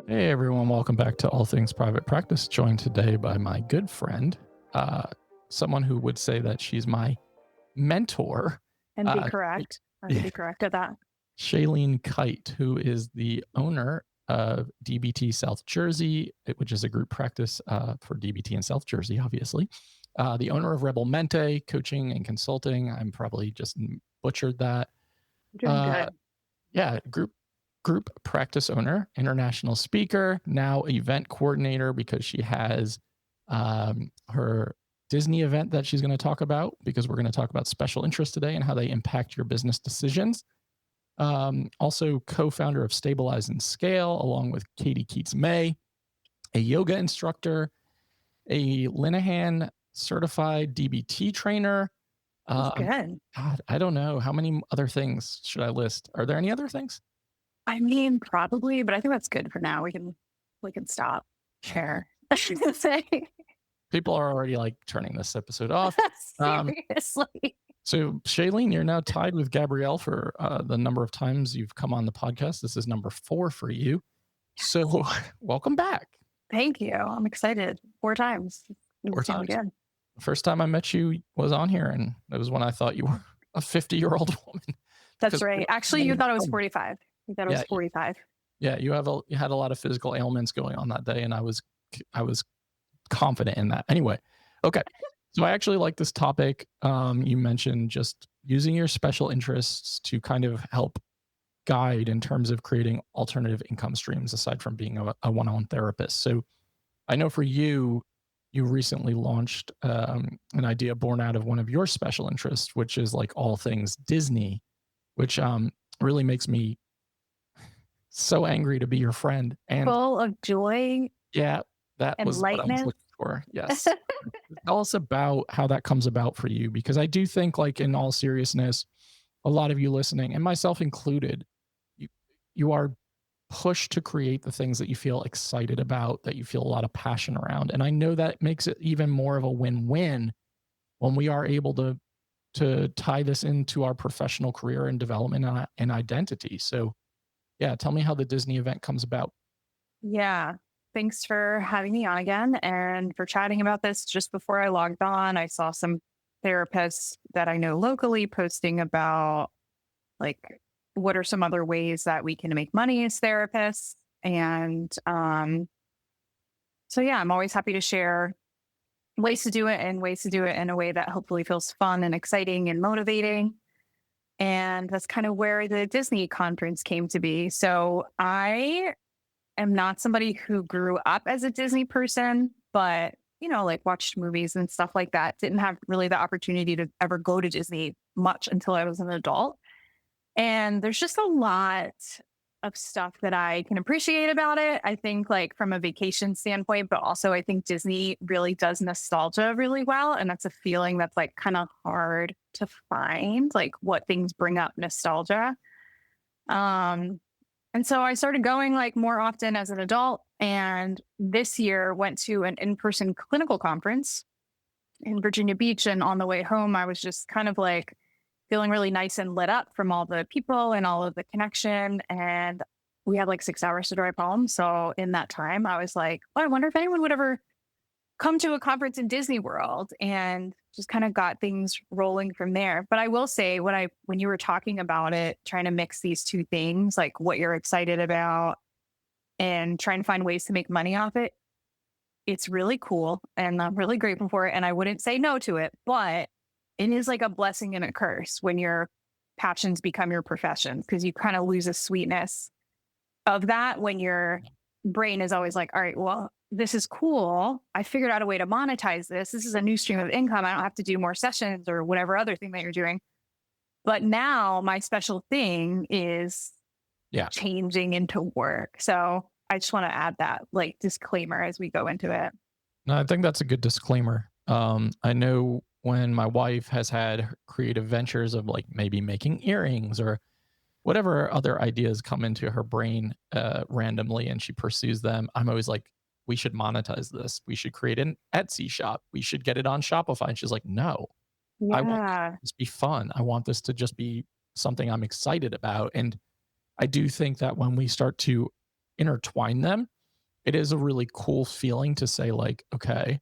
Hey everyone, welcome back to All Things Private Practice. Joined today by my good friend, uh, someone who would say that she's my mentor, And be uh, correct. And be correct at that. Shaelene Kite, who is the owner of DBT South Jersey, which is a group practice for DBT in South Jersey, obviously. The owner of Rebel Mente Coaching and Consulting. I'm probably just butchered that. Doing Uh, good. yeah, group practice owner, international speaker, now event coordinator because she has her Disney event that she's going to talk about, because we're going to talk about special interests today and how they impact your business decisions. Also co-founder of Stabilize and Scale, along with Katie Keats May, a yoga instructor, a Linehan certified DBT trainer. That's Um, good. God, I don't know. How many other things should I list? Are there any other things? I mean, probably, but I think that's good for now. We can stop. Share. I was gonna say. People are already like turning this episode off. Um, Seriously. so Shailene, you're now tied with Gabrielle for the number of times you've come on the podcast. This is number 4 for you. So welcome back. Thank you. I'm excited. 4 times. Four It's gonna be times. good. The first time I met you was on here, and it was when I thought you were a 50-year-old woman. That's Because right. Actually, you thought it was 45. You thought it was yeah, 45. yeah, you had a lot of physical ailments going on that day, and I was confident in that. Anyway, okay. So I actually like this topic. You mentioned just using your special interests to kind of help guide in terms of creating alternative income streams aside from being a one-on-one therapist. So I know for you, you recently launched an idea born out of one of your special interests, which is like all things Disney, which really makes me so angry to be your friend. And Full of joy yeah, that and was what I was lightness. looking for. Yes. Tell us about how that comes about for you, because I do think, like, in all seriousness, a lot of you listening, and myself included, you you are pushed to create the things that you feel excited about, that you feel a lot of passion around. And I know that makes it even more of a win-win when we are able to tie this into our professional career and development and identity. So yeah, tell me how the Disney event comes about. Yeah. Thanks for having me on again and for chatting about this. Just before I logged on, I saw some therapists that I know locally posting about like what are some other ways that we can make money as therapists. And so yeah, I'm always happy to share ways to do it and ways to do it in a way that hopefully feels fun and exciting and motivating. And that's kind of where the Disney conference came to be. So I am not somebody who grew up as a Disney person, but like watched movies and stuff like that. Didn't have really the opportunity to ever go to Disney much until I was an adult. And there's just a lot of stuff that I can appreciate about it. I think like from a vacation standpoint, but also I think Disney really does nostalgia really well. And that's a feeling that's like kind of hard to find, like what things bring up nostalgia. Um, and so I started going like more often as an adult. And this year went to an in-person clinical conference in Virginia Beach. And on the way home, I was just kind of like feeling really nice and lit up from all the people and all of the connection. And we had like 6 hours to drive home. So in that time, I was like, well, I wonder if anyone would ever come to a conference in Disney World, and just kind of got things rolling from there. But I will say when you were talking about it, trying to mix these two things, like what you're excited about and trying to find ways to make money off it, it's really cool. And I'm really grateful for it. And I wouldn't say no to it, but it is like a blessing and a curse when your passions become your professions, because you kind of lose a sweetness of that when your brain is always like, all right, well, this is cool. I figured out a way to monetize this. This is a new stream of income. I don't have to do more sessions or whatever other thing that you're doing. But now my special thing is Yeah. changing into work. So I just want to add that like disclaimer as we go into it. No, I think that's a good disclaimer. I know when my wife has had her creative ventures of like maybe making earrings or whatever other ideas come into her brain randomly, and she pursues them, I'm always like, we should monetize this. We should create an Etsy shop. We should get it on Shopify. And she's like, no, I want this Yeah. to just be fun. I want this to just be something I'm excited about. And I do think that when we start to intertwine them, it is a really cool feeling to say, like, okay,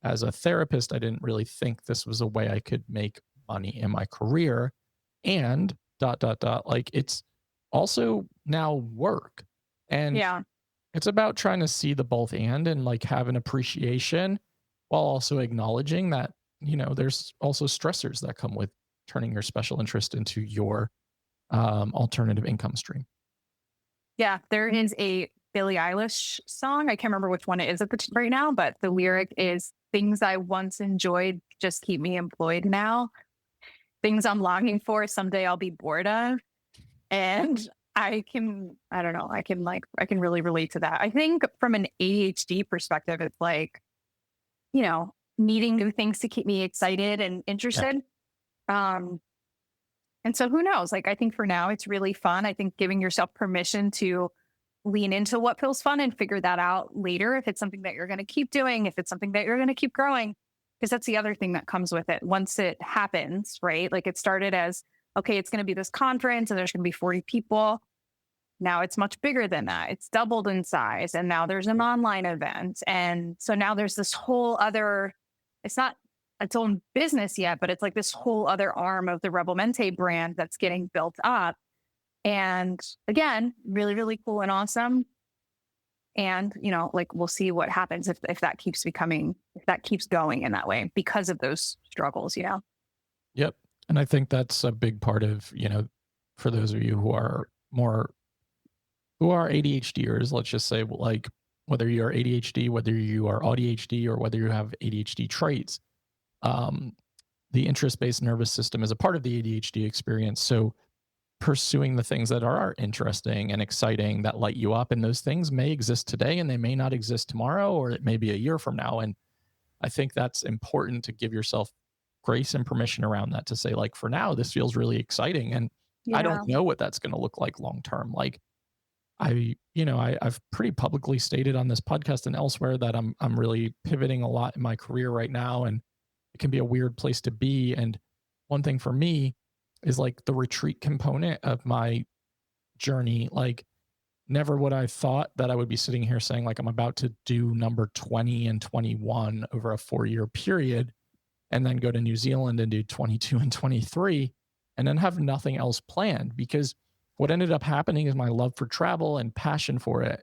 as a therapist, I didn't really think this was a way I could make money in my career. And dot, dot, dot, like it's also now work. And Yeah. it's about trying to see the both and like have an appreciation while also acknowledging that, there's also stressors that come with turning your special interest into your alternative income stream. Yeah. There is a Billie Eilish song. I can't remember which one it is right now, but the lyric is things I once enjoyed just keep me employed now. Things I'm longing for someday I'll be bored of. And I don't know, I can really relate to that. I think from an ADHD perspective, it's like, needing new things to keep me excited and Yeah. interested. Um, and so who knows? Like, I think for now it's really fun. I think giving yourself permission to lean into what feels fun and figure that out later if it's something that you're going to keep doing, if it's something that you're going to keep growing. Because that's the other thing that comes with it. Once it happens, right? Like it started as, okay, it's going to be this conference and there's going to be 40 people. Now it's much bigger than that. It's doubled in size. And now there's an online event. And so now there's this whole other, it's not its own business yet, but it's like this whole other arm of the Rebel Mente brand that's getting built up. And again, really, really cool and awesome. And, like we'll see what happens if that keeps becoming, if that keeps going in that way because of those struggles. Yep. And I think that's a big part of, for those of you who are ADHDers, let's just say, like, whether you are ADHD, whether you are ADHD, or whether you have ADHD traits, um, the interest-based nervous system is a part of the ADHD experience. So pursuing the things that are interesting and exciting that light you up, and those things may exist today and they may not exist tomorrow, or it may be a year from now. And I think that's important to give yourself grace and permission around that, to say, like, for now, this feels really exciting. And I Yeah. don't know what that's going to look like long term. Like, I've pretty publicly stated on this podcast and elsewhere that I'm really pivoting a lot in my career right now, and it can be a weird place to be. And one thing for me is like the retreat component of my journey. Like, never would I thought that I would be sitting here saying, like, I'm about to do number 20 and 21 over a 4-year period, and then go to New Zealand and do 22 and 23, and then have nothing else planned. Because what ended up happening is my love for travel and passion for it,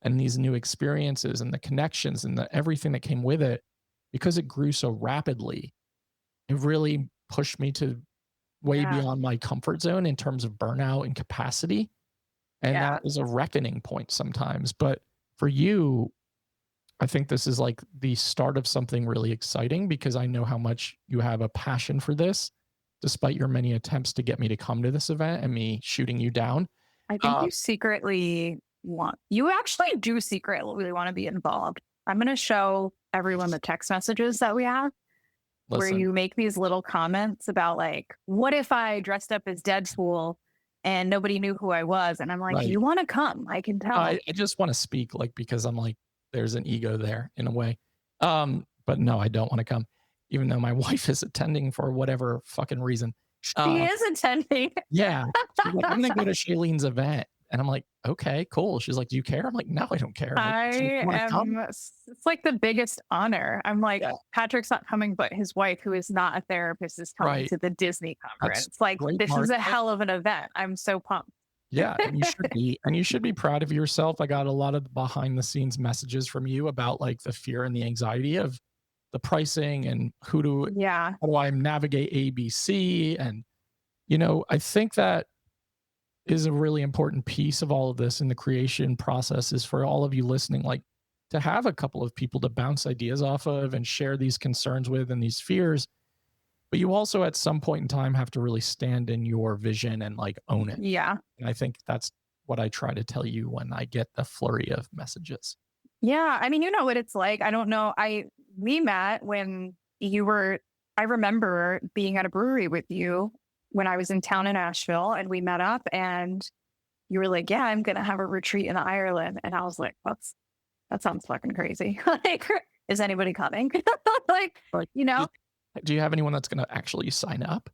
and these new experiences and the connections and everything that came with it, because it grew so rapidly, it really pushed me to way Yeah. beyond my comfort zone in terms of burnout and capacity. And Yeah. that is a reckoning point sometimes. But for you, I think this is like the start of something really exciting, because I know how much you have a passion for this, despite your many attempts to get me to come to this event and me shooting you down. I think Uh, you actually do secretly want to be involved. I'm going to show everyone the text messages that we have where Listen, you make these little comments about like, what if I dressed up as Deadpool and nobody knew who I was? And I'm like, right. you want to come? I can tell. I just want to speak, like, because I'm like, there's an ego there in a way. But no, I don't want to come, even though my wife is attending for whatever fucking reason. She Uh, is attending. yeah. She's like, I'm going to go to Shailene's event. And I'm like, okay, cool. She's like, do you care? I'm like, no, I don't care. I'm like, "So you want to come? It's like the biggest honor. I'm like, Yeah. Patrick's not coming, but his wife, who is not a therapist, is coming Right. to the Disney That's conference. Like, great this is a marketing. hell of an event. I'm so pumped. Yeah, and you should be. And you should be proud of yourself. I got a lot of behind the scenes messages from you about like the fear and the anxiety of the pricing and Yeah. how do I navigate ABC. And, I think that is a really important piece of all of this in the creation process, is for all of you listening, like, to have a couple of people to bounce ideas off of and share these concerns with and these fears. But you also at some point in time have to really stand in your vision and like own it. Yeah. And I think that's what I try to tell you when I get the flurry of messages. Yeah. I mean, you know what it's like. I don't know. We met when I remember being at a brewery with you when I was in town in Asheville, and we met up and you were like, yeah, I'm going to have a retreat in Ireland. And I was like, that sounds fucking crazy. Like, is anybody coming? Like, Like, you know, do you have anyone that's going to actually sign up?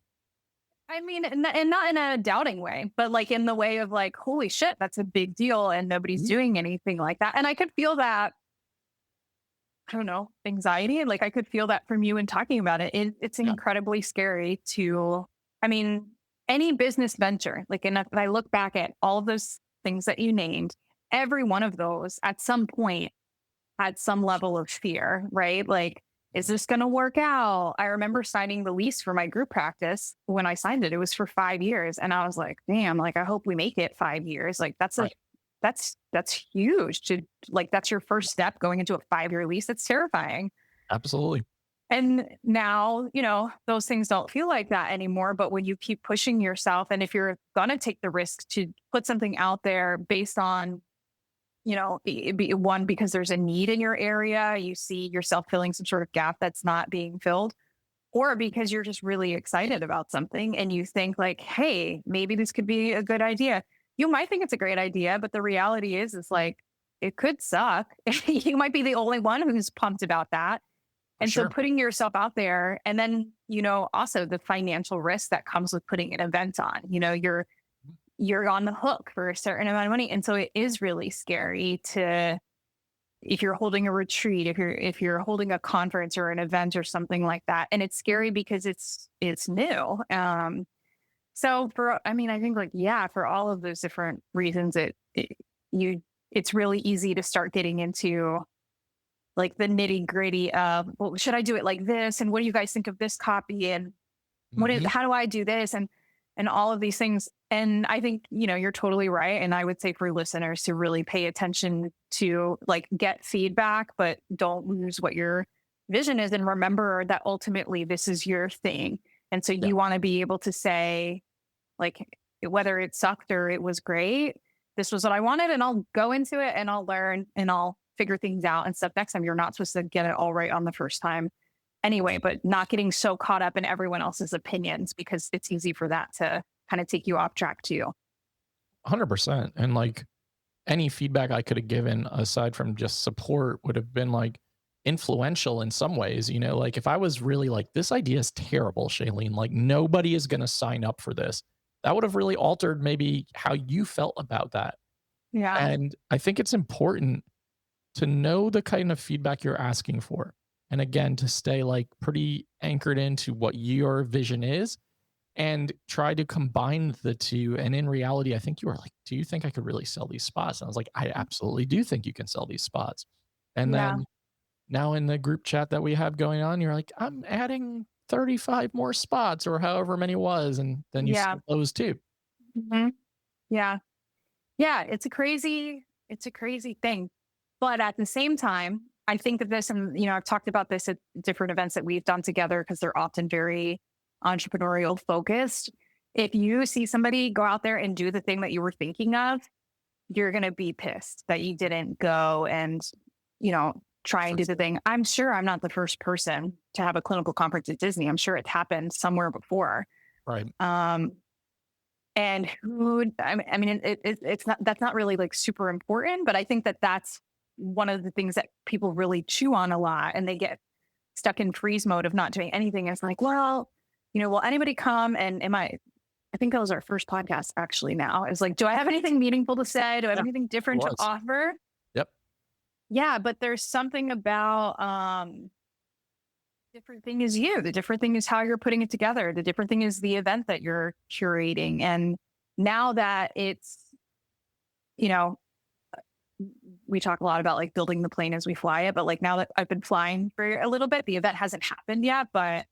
I mean, and not in a doubting way, but like in the way of like, holy shit, that's a big deal and nobody's Mhm. doing anything like that. And I could feel that, I don't know, anxiety. Like I could feel that from you in talking about it. It's Yeah. incredibly scary to, I mean, any business venture, like, and if I look back at all of those things that you named, every one of those at some point had some level of fear, right? Like, is this going to work out? I remember signing the lease for my group practice. When I signed it, it was for 5 years. And I was like, damn, like, I hope we make it 5 years. Like, Right. that's huge to like, that's your first step going into a 5 year lease. That's terrifying. Absolutely. And now, those things don't feel like that anymore. But when you keep pushing yourself, and if you're going to take the risk to put something out there based on one, because there's a need in your area, you see yourself filling some sort of gap that's not being filled, or because you're just really excited about something and you think like, hey, maybe this could be a good idea. You might think it's a great idea, but the reality is like, it could suck. You might be the only one who's pumped about that. For And so sure. putting yourself out there, and then, also the financial risk that comes with putting an event on, you're on the hook for a certain amount of money. And so it is really scary to, if you're holding a retreat, if you're holding a conference or an event or something like that. And it's scary because it's new. So I mean, I think like, yeah, for all of those different reasons, it's really easy to start getting into like the nitty gritty of, well, should I do it like this? And what do you guys think of this copy? And Mhm. how do I do this? And all of these things. And I think, you're totally right. And I would say for listeners to really pay attention to like get feedback, but don't lose what your vision is. And remember that ultimately this is your thing. And so Yeah. you want to be able to say, like, whether it sucked or it was great, this was what I wanted. And I'll go into it and I'll learn and I'll figure things out and stuff next time. You're not supposed to get it all right on the first time anyway, but not getting so caught up in everyone else's opinions, because it's easy for that to kind of take you off track too. 100%. And like any feedback I could have given aside from just support would have been like influential in some ways. Like if I was really like, this idea is terrible, Shailene, like nobody is going to sign up for this, that would have really altered maybe how you felt about that. Yeah. And I think it's important to know the kind of feedback you're asking for. And again, to stay like pretty anchored into what your vision is and try to combine the two. And in reality, I think you were like, do you think I could really sell these spots? And I was like, I absolutely do think you can sell these spots. And Yeah. then now in the group chat that we have going on, you're like, I'm adding 35 more spots or however many it was. And then you Yeah. sold those too. Hmm. Yeah. Yeah. It's a crazy thing. But at the same time, I think that this, and, I've talked about this at different events that we've done together because they're often very entrepreneurial focused. If you see somebody go out there and do the thing that you were thinking of, you're going to be pissed that you didn't go and, try and For do the sure. thing. I'm sure I'm not the first person to have a clinical conference at Disney. I'm sure it happened somewhere before. Right. Um, and I mean, it's not, that's not really like super important, but I think that that's one of the things that people really chew on a lot, and they get stuck in freeze mode of not doing anything. It's like, well, will anybody come? And I think that was our first podcast actually now. It's like, do I have anything meaningful to say? Do I have Yeah, anything it different to was. offer? Yep. Yeah, but there's something about different thing is you. The different thing is how you're putting it together. The different thing is the event that you're curating. And now that it's, you know, we talk a lot about like building the plane as we fly it, but like now that I've been flying for a little bit, the event hasn't happened yet, but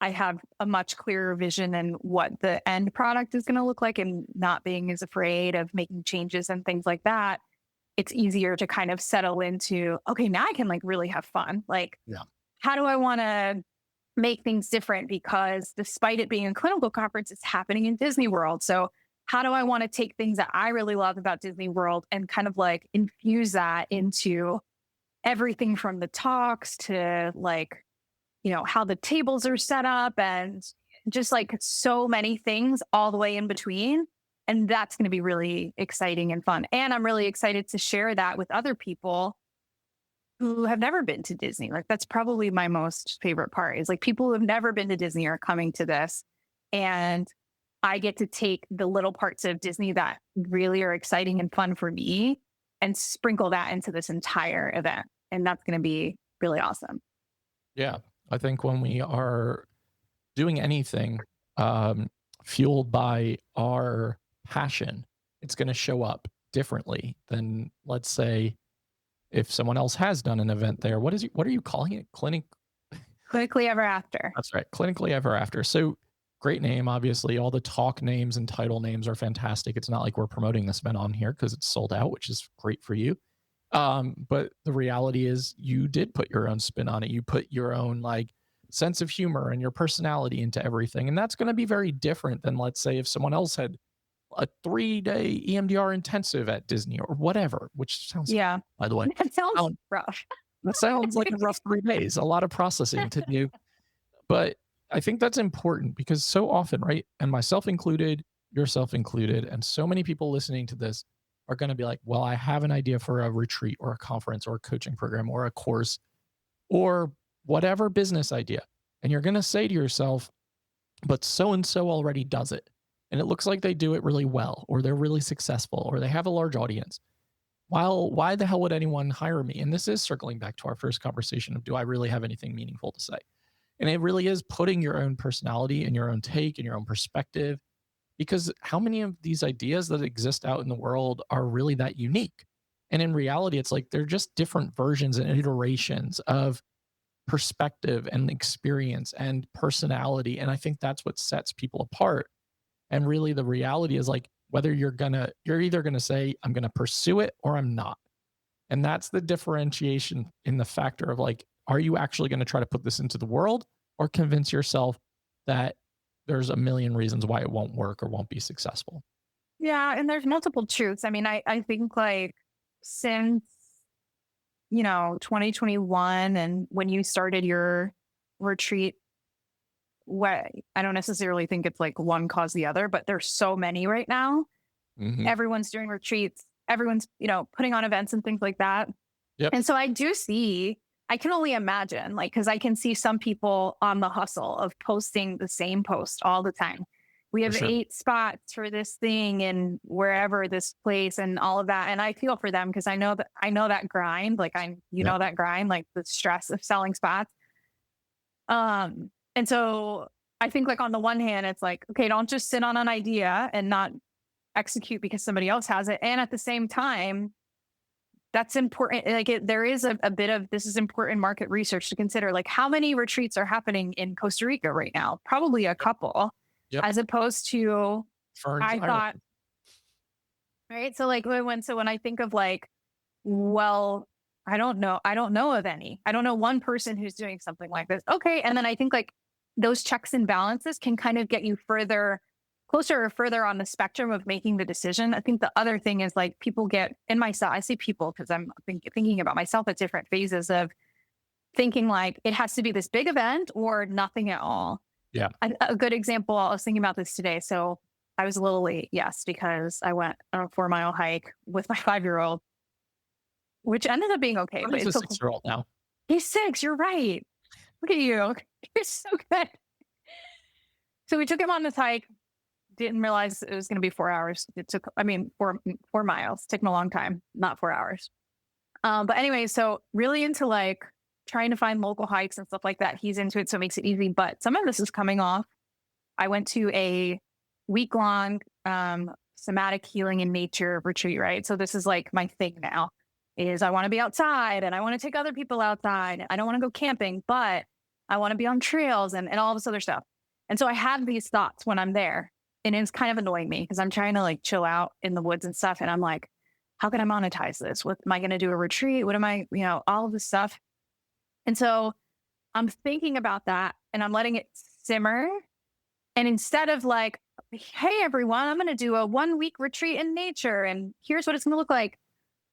I have a much clearer vision and what the end product is going to look like, and not being as afraid of making changes and things like that. It's easier to kind of settle into, okay, now I can like really have fun. Like, Yeah. how do I want to make things different? Because despite it being a clinical conference, it's happening in Disney World. So how do I want to take things that I really love about Disney World and kind of like infuse that into everything from the talks to like, how the tables are set up, and just like so many things all the way in between. And that's going to be really exciting and fun. And I'm really excited to share that with other people who have never been to Disney. Like, that's probably my most favorite part, is like people who have never been to Disney are coming to this. And I get to take the little parts of Disney that really are exciting and fun for me and sprinkle that into this entire event. And that's going to be really awesome. Yeah. I think when we are doing anything um, fueled by our passion, it's going to show up differently than, let's say, if someone else has done an event there. What are you calling it? Clinic. Quickly ever after. That's right. Clinically ever after. So great name. Obviously, all the talk names and title names are fantastic. It's not like we're promoting this event on here because it's sold out, which is great for you. But the reality is you did put your own spin on it. You put your own like sense of humor and your personality into everything. And that's going to be very different than, let's say, if someone else had a 3-day EMDR intensive at Disney or whatever, which sounds, Yeah. by the way, That sounds sound- rough. that sounds like a rough 3 days, a lot of processing to do. But I think that's important because so often, right? And myself included, yourself included, and so many people listening to this are going to be like, well, I have an idea for a retreat or a conference or a coaching program or a course or whatever business idea. And you're going to say to yourself, but so and so already does it. And it looks like they do it really well, or they're really successful, or they have a large audience. While why the hell would anyone hire me? And this is circling back to our first conversation of, do I really have anything meaningful to say? And it really is putting your own personality and your own take and your own perspective, because how many of these ideas that exist out in the world are really that unique? And in reality, it's like they're just different versions and iterations of perspective and experience and personality. And I think that's what sets people apart. And really the reality is like whether you're either gonna say, I'm gonna pursue it or I'm not. And that's the differentiation in the factor of like, are you actually going to try to put this into the world or convince yourself that there's a million reasons why it won't work or won't be successful? Yeah. And there's multiple truths. I mean, I think like since, 2021 and when you started your retreat, what I don't necessarily think it's like one cause the other, but there's so many right now. Hmm. Everyone's doing retreats, everyone's, putting on events and things like that. Yep, And so I can only imagine, like, because I can see some people on the hustle of posting the same post all the time. We for have sure. 8 spots for this thing and wherever this place and all of that. And I feel for them because I know that grind, like Yep. that grind, like the stress of selling spots. And so I think like on the one hand, it's like, okay, don't just sit on an idea and not execute because somebody else has it. And at the same time, that's important. Like there is a bit of this is important market research to consider. Like how many retreats are happening in Costa Rica right now? Probably a couple, Yep. as opposed to Ferns I thought, Island. right. So like when I think of like, well, I don't know of any. I don't know one person who's doing something like this. Okay. And then I think like those checks and balances can kind of get you closer or further on the spectrum of making the decision. I think the other thing is like people get in myself. I say people because I'm thinking about myself at different phases of thinking like it has to be this big event or nothing at all. Yeah. A good example, I was thinking about this today. So I was a little late, yes, because I went on a 4 mile hike with my 5-year-old, which ended up being okay, What but is a it's 6-year-old now? he's 6. You're right. Look at you. You're so good. So we took him on this hike. Didn't realize it was going to be 4 hours. It took, I mean, 4 miles. Taking a long time, not 4 hours. But anyway, so really into like trying to find local hikes and stuff like that. He's into it, so it makes it easy. But some of this is coming off. I went to a week-long somatic healing in nature retreat, right? So this is like my thing now is I want to be outside and I want to take other people outside. I don't want to go camping, but I want to be on trails and all this other stuff. And so I have these thoughts when I'm there. And it's kind of annoying me because I'm trying to like chill out in the woods and stuff. And I'm like, how can I monetize this? What am I going to do a retreat? What am I, all of this stuff. And so I'm thinking about that and I'm letting it simmer. And instead of like, hey, everyone, I'm going to do a 1 week retreat in nature and here's what it's going to look like.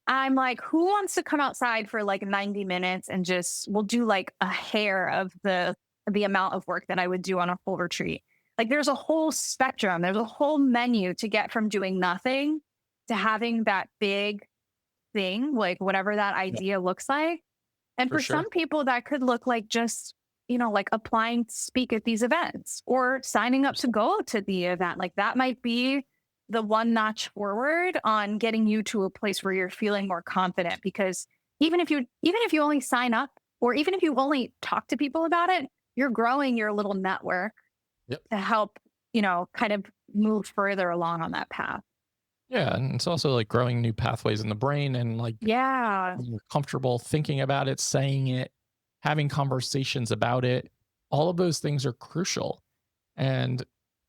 I'm like, who wants to come outside for like 90 minutes and we'll do like a hair of the amount of work that I would do on a full retreat. Like there's a whole spectrum, there's a whole menu to get from doing nothing to having that big thing, like whatever that Yeah, idea looks like. And for for sure. some people, that could look like just like applying to speak at these events or signing up to go to the event. Like that might be the one notch forward on getting you to a place where you're feeling more confident because even if you only sign up or even if you only talk to people about it, you're growing your little network Yep. to help, kind of move further along on that path. Yeah, and it's also like growing new pathways in the brain and like Yeah. when you're comfortable thinking about it, saying it, having conversations about it. All of those things are crucial. And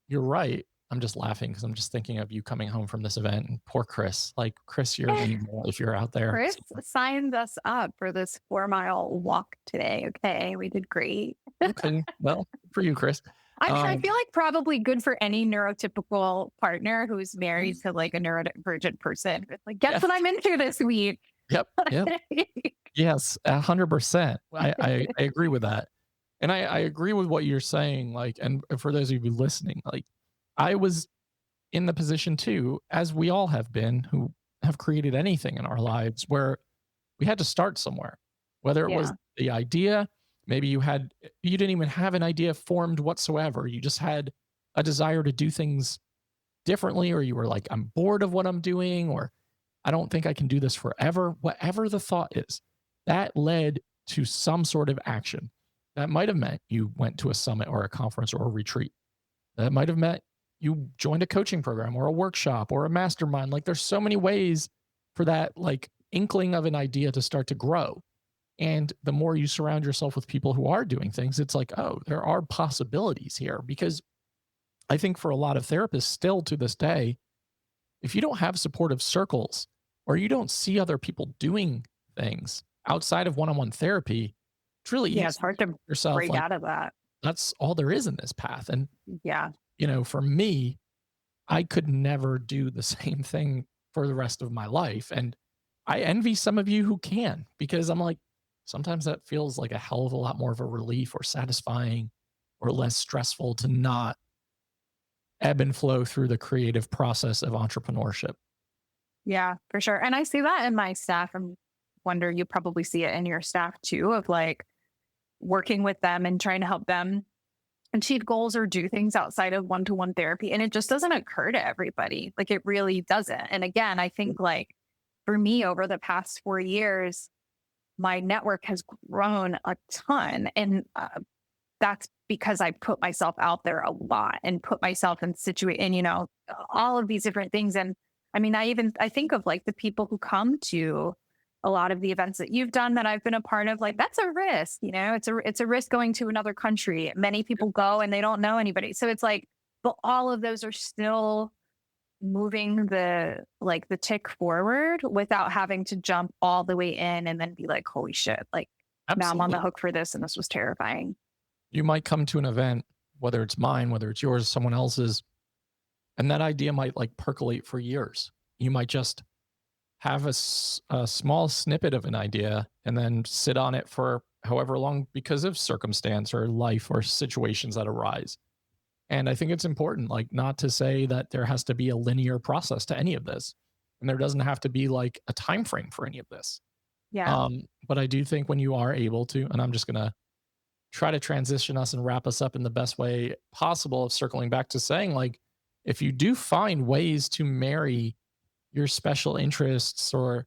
you're right. I'm just laughing because I'm just thinking of you coming home from this event and poor Chris. Like, Chris, you're an angel if you're out there. Chris signed us up for this 4 mile walk today. Okay. We did great. Okay. Well, for you, Chris. I Um, feel like probably good for any neurotypical partner who's married to like a neurodivergent person. It's like, guess yes. what I'm into this week? Yep. Yep. Yes. 100%. I agree with that. And I agree with what you're saying. Like, and for those of you listening, like, I was in the position too, as we all have been who have created anything in our lives where we had to start somewhere, whether it was Yeah. the idea, maybe you didn't even have an idea formed whatsoever. You just had a desire to do things differently, or you were like, I'm bored of what I'm doing, or I don't think I can do this forever. Whatever the thought is, that led to some sort of action. That might have meant you went to a summit or a conference or a retreat. That might have meant you joined a coaching program or a workshop or a mastermind. Like there's so many ways for that like inkling of an idea to start to grow. And the more you surround yourself with people who are doing things, it's like, oh, there are possibilities here. Because I think for a lot of therapists still to this day, if you don't have supportive circles or you don't see other people doing things outside of one-on-one therapy, it's really Yeah. easy It's to hard think to to yourself break like out of that. that's all there is in this path. And Yeah. for me, I could never do the same thing for the rest of my life. And I envy some of you who can, because I'm like, sometimes that feels like a hell of a lot more of a relief or satisfying or less stressful to not ebb and flow through the creative process of entrepreneurship. Yeah, for sure. And I see that in my staff. I wonder you probably see it in your staff too, of like working with them and trying to help them achieve goals or do things outside of one-to-one therapy. And it just doesn't occur to everybody. Like it really doesn't. And again, I think like for me over the past 4 years, my network has grown a ton. And that's because I put myself out there a lot and put myself in situation and all of these different things. And I mean, I think of like the people who come to a lot of the events that you've done that I've been a part of. Like that's a risk, it's a risk going to another country. Many people go and they don't know anybody. So it's like, but all of those are still moving the tick forward without having to jump all the way in and then be like, holy shit, like now I'm on the Absolutely. hook for this and this was terrifying. You might come to an event, whether it's mine, whether it's yours, someone else's, and that idea might like percolate for years. You might just have a small snippet of an idea and then sit on it for however long because of circumstance or life or situations that arise. And I think it's important, like, not to say that there has to be a linear process to any of this, and there doesn't have to be like a time frame for any of this. Yeah. But I do think when you are able to, and I'm just gonna try to transition us and wrap us up in the best way possible of circling back to saying, like, if you do find ways to marry your special interests or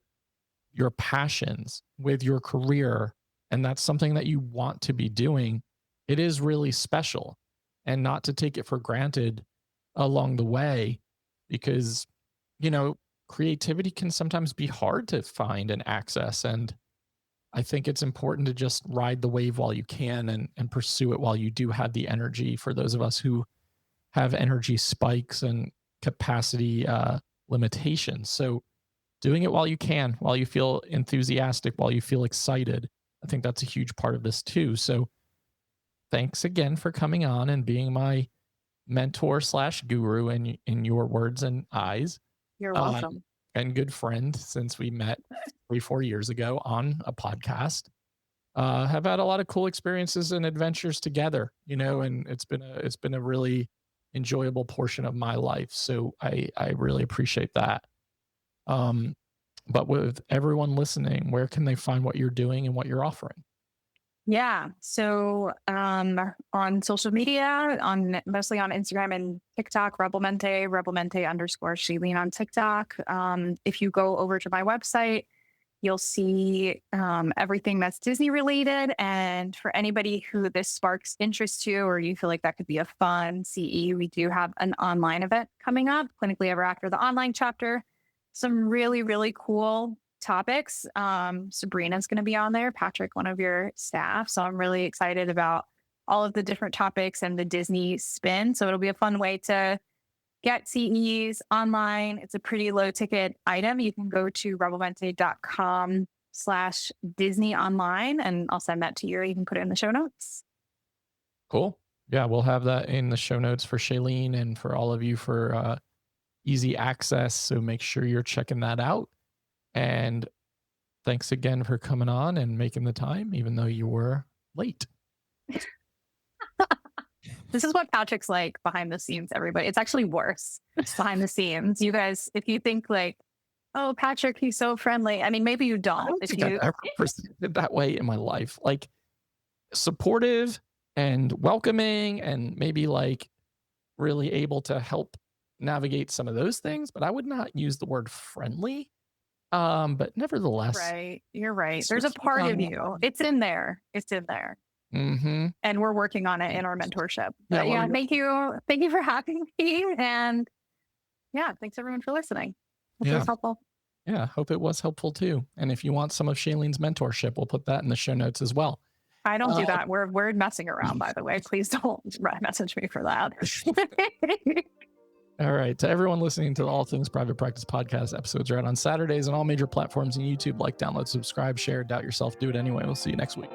your passions with your career, and that's something that you want to be doing, it is really special, and not to take it for granted along the way, because, you know, creativity can sometimes be hard to find and access. And I think it's important to just ride the wave while you can, and pursue it while you do have the energy, for those of us who have energy spikes and capacity limitations. So doing it while you can, while you feel enthusiastic, while you feel excited. I think that's a huge part of this too. So thanks again for coming on and being my mentor slash guru in your words and eyes, You're uh, welcome. and good friend since we met 3 4 years ago on a podcast. Have had a lot of cool experiences and adventures together, and it's been a really enjoyable portion of my life. So I really appreciate that. But with everyone listening, where can they find what you're doing and what you're offering? Yeah. So on social media, on mostly on Instagram and TikTok, Rebelmente underscore Shaelene on TikTok. If you go over to my website, you'll see everything that's Disney related. And for anybody who this sparks interest to, or you feel like that could be a fun CE, we do have an online event coming up, Clinically Ever After the online chapter. Some really, really cool topics. Sabrina's going to be on there, Patrick, one of your staff. So I'm really excited about all of the different topics and the Disney spin. So it'll be a fun way to get CEs online. It's a pretty low ticket item. You can go to rebelmente.com/Disney online and I'll send that to you. Or you can put it in the show notes. Cool. Yeah, we'll have that in the show notes for Shaelene and for all of you for easy access. So make sure you're checking that out. And thanks again for coming on and making the time, even though you were late. This is what Patrick's like behind the scenes, everybody. It's actually worse behind the scenes. You guys, if you think like, oh, Patrick, he's so friendly. I mean, maybe you I don't. don't If think I've you, ever presented that way in my life. Like supportive and welcoming and maybe like really able to help navigate some of those things, but I would not use the word friendly. But nevertheless, right, you're right. so There's a keep part on. of you. It's in there. It's in there. Mm-hmm. And we're working on it in our mentorship. Yeah, But well, yeah, thank you. Thank you for having me. And yeah, thanks everyone for listening. Hope it yeah, was helpful. yeah. Hope it was helpful too. And if you want some of Shailene's mentorship, we'll put that in the show notes as well. I don't do Uh, that. We're messing around, by the way. Please don't message me for that. all right. To everyone listening to the All Things Private Practice podcast, episodes are out on Saturdays on all major platforms and YouTube. Like, download, subscribe, share, doubt yourself, do it anyway. We'll see you next week.